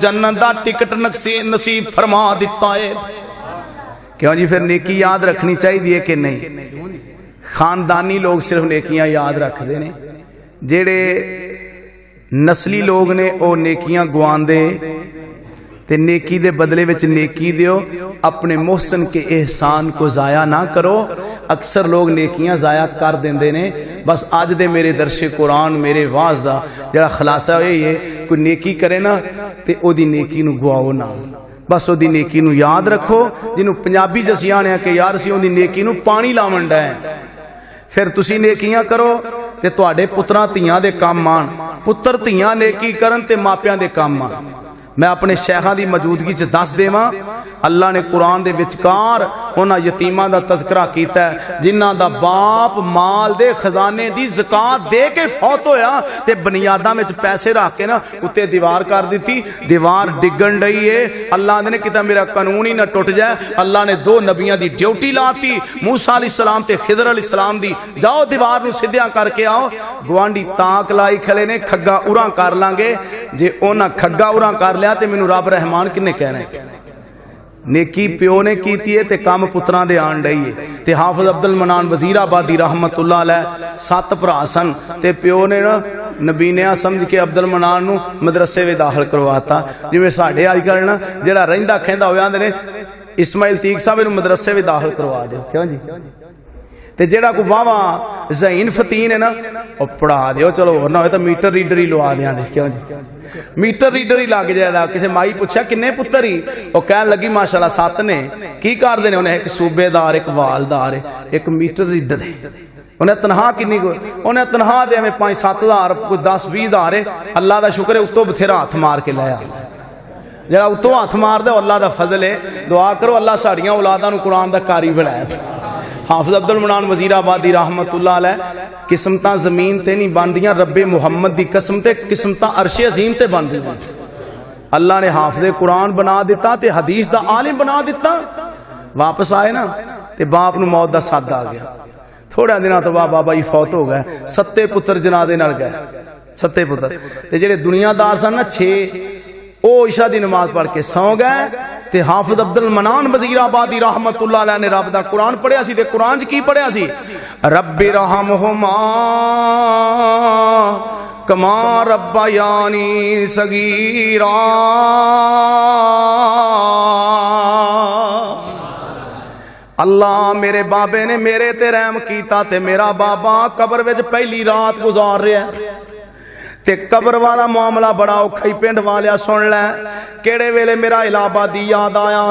जन्नत दा टिकट नसीब फरमा दिता है। क्यों जी? फिर नेकी याद रखनी चाहिए कि नहीं? खानदानी लोग सिर्फ नेकियां याद रखते हैं, जेड़े नस्ली लोग ने वो नेकियां गुआंदे ते नेकी दे बदले विच नेकी दियो। अपने मोहसन के एहसान को ज़ाया ना करो। अक्सर लोग नेकियां ज़ाया कर देंदे ने। बस अज दे मेरे दर्शे कुरान मेरे वाज दा जिहड़ा खलासा यही है, कोई नेकी करे ना ते ओदी नेकी नूं गुआओ ना, बस ओदी नेकी नूं याद रखो। जिन्हों पंजाबी च असीं आने कि यार असीं ओदी नेकी नूं पानी लावन डे, फिर तुसीं नेकियां करो ते तुहाडे पुत्रां धीआं दे काम आण। पुत्र धीआं नेकी करन ते मापियां दे काम आण। मैं अपने शेखां दी मौजूदगी च दस देवां, अल्लाह ने कुरान दे विचकार उन्हां यतीमां दा तज़किरा कीता है जिन्हां दा बाप माल दे खजाने दी ज़कात दे के फौत होया ते बुनियादां विच पैसे रख के ना उत्ते दीवार कर दी। दीवार डिगन रही है। अल्लाह ने किता मेरा कानून ही ना टुट जाए। अल्लाह ने दो नबियां दी ड्यूटी लाती, मूसा अलैहिस्सलाम ते खिदर अलैहिस्सलाम दी। जाओ दीवार नूं सिद्धियां करके आओ। गुआंढी ताक लाई खले ने खग्गा उरा कर लांगे। जे उन्हां खग्गा उरा कर लिया तो मैनू रब रहमान किन्ने कहना है? नेकी प्यो ने की है ते काम पुत्रां दे आण रही है। ते हाफिज अब्दुल मनान वजीराबादी रहमतुल्लाह अलैह 7 भरा सन ते प्यो ने ना नबीनिया समझ के अब्दुल मनान नूं मदरसे में दाखिल करवाता। जिवें साडे अजकल ना जिहड़ा रहिंदा खैंदा होया आंदे ने इस्माइल तीक साहब नूं मदरसे में दाखिल करवा दो। क्यों जी? ते जेड़ा कोई वावा ज़हीन फतीन है ना वो पढ़ा दियो, चलो होर ना होए तो मीटर रीडर ही लवा दें। क्यों जी? मीटर रीडर ही लग जाएगा। किसी माई पूछा किन्ने पुत्र ही, वो कह लगी माशाल्लाह 7 ने। की करते हैं? उन्हें एक सूबेदार, एक वालदार है, एक मीटर रीडर है। उन्हें तनखा किन्नी को? उन्हें तनखा दे 5-7 हज़ार, कोई 10-20 हज़ार है। अल्लाह का शुक्र है उस तो बथेरा हथ मार के लाया। जरा उतों हथ मार दे अल्लाह का फजल है। दुआ करो अल्लाह साड़ियां औलादां नूं कुरान दा कारी बनाया। हाफिज अब्दुल मनान वजीराबादी रहमतुल्लाह अलैह किस्मतां जमीन ते नहीं बनदियां, रब्बे मुहम्मद दी कसम ते किस्मतां अर्शे अजीम ते बनदियां। अल्लाह ने हाफिज़े कुरान बना दिता ते हदीस दा आलिम बना दिता। वापस आए ना ते बाप नूं मौत दा सादा आ गया। थोड़ा दिनों तो बाद बाबा जी फौत हो गए। 7 पुत्र जनादे नाल गए। 7 पुत्र ते जेड़े दुनियादार सन ना 6 ओ इशा दी नमाज पढ़ के सौ गए। ते हाफिज अब्दुल मनान वजीराबादी रहमतुल्लाह अलैह ने रब दा कुरान पढ़िया सी। ते कुरान च की पढ़िया सी? रब्बि रहमहुमा कमा रब्बयानी सगीरा। अल्लाह मेरे बाबे ने मेरे ते रहम कीता ते मेरा बाबा कबर विच पहली रात गुजार रहा है। ते कबर वाला मामला बड़ा औखा ही। पिंड वालिया सुन लै केड़े वेले मेरा इलाहाबादी याद आया।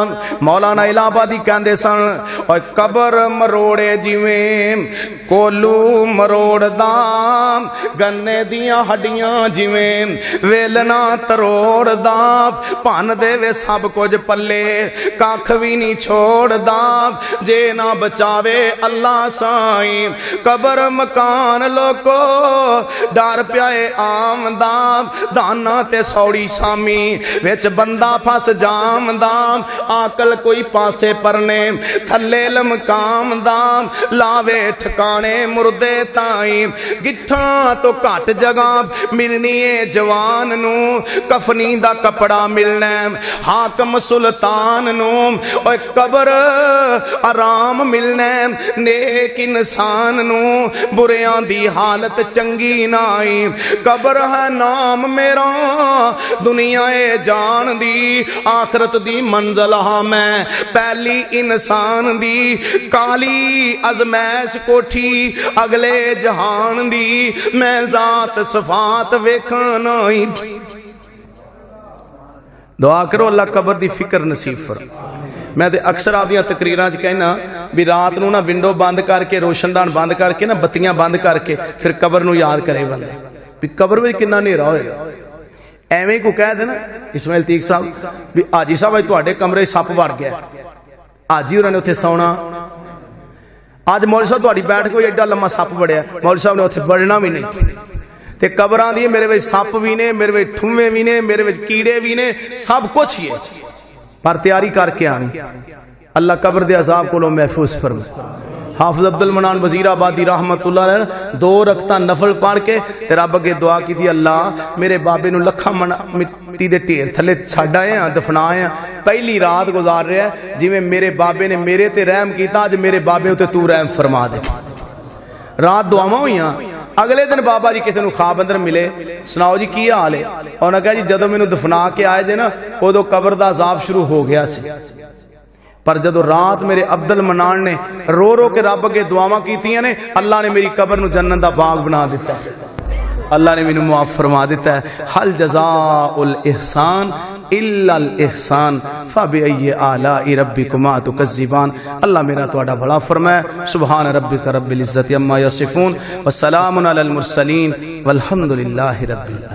मौलाना इलाहाबादी कहते सन और कबर मरोड़े जिवें कोलू मरोड़दा, गन्ने दियां हड्डियां जिवें वेलना तरोड़दा, भन देवे सब कुछ पल्ले कख भी नहीं छोड़दा, जे ना बचावे अल्लाह साईं कबर मकान लोको डर प्याए आमदा, दाना ते सौड़ी सामी विच बंदा फस जामदा, आकल कोई पासे परने थले लमकामदा, लावे ठिकाने मुर्दे ताई गिट्ठा तो घट जगह मिलनी है जवान नू, कफनी दा कपड़ा मिलना हाकम सुल्तान नू, और कबर आराम मिलना नेक इंसान नू, बुरियां दी हालत चंगी नाई, कबर है नाम मेरा दुनिया ए जान दी, आखरत दी मंजिल हाँ मैं पहली इंसान दी, काली अजमैश कोठी अगले जहान दी, मैं जात सफात वेखना ही। दुआ करो अल्लाह कबर दी फिक्र नसीब फरमा। मैं तो अक्सर आपदियां तकरीरां च कहना भी रात नूं ना विंडो बंद करके रोशनदान बंद करके ना बत्तियां बंद करके फिर कबर नूं याद करे बंदे भी कबर में कितना नेरा होएगा। एवें को कह देना इस्माइल तीक साहब भी हाजी साहब अज तुहाडे कमरे सप वड़ गया, हाजी होरां ने उत्थे सौना, अज मौलवी साहब तुहाडी बैठ के एडा लम्मा सप वड़िया, मौलवी साहब ने उत्थे वड़ना भी नहीं। ते कबरां दी मेरे विच सप भी ने, मेरे विच ठुम्मे भी ने, मेरे विच कीड़े भी ने, सब कुछ ही है, पर तैयारी करके आनी। अल्लाह कबर दे अजाब कोलों महफूज फरमा। हाफिज अब्दुल मनान वजीराबादी रहमतुल्लाह अलैह 2 रकता नफल पढ़ के ते रब अगे दुआ की, अल्लाह मेरे बाबे नूं लखा मिट्टी दे ढेर थले छड्ड आए हैं, दफनाए हैं, पहली रात गुजार रहा है जिवें मेरे बाबे ने मेरे ते रहम किया, अज मेरे बाबे उत्ते तू रहम फरमा दे। रात दुआवां होईयां। अगले दिन बाबा जी किसी ख्वाब अंदर मिले, सुनाओ जी की हाल है? उन्होंने कहा जी जदों मैनू दफना के आए जे ना उदों कबर दा अजाब शुरू हो गया सी, पर जदों रात मेरे अब्दुल मनान ने रो रो के रब अगे दुआवां कीतियां ने, अल्लाह ने मेरी कबर नूं जन्नत दा बाग बना दिता, अल्लाह ने मैनू मुआफ फरमा दिता है। हल जज़ाउल इहसान इल्लल इहसान फबिअय्यि आलाइ रब्बिकुमा तुकज़्ज़िबान। अल्लाह मेरा तुहाडा भला फरमाए। सुभान रब्बिका रब्बिल इज्जति अम्मा यसिफून व सलामुन अलल मुरसलीन वल्हम्दुलिल्लाहि रब्बिल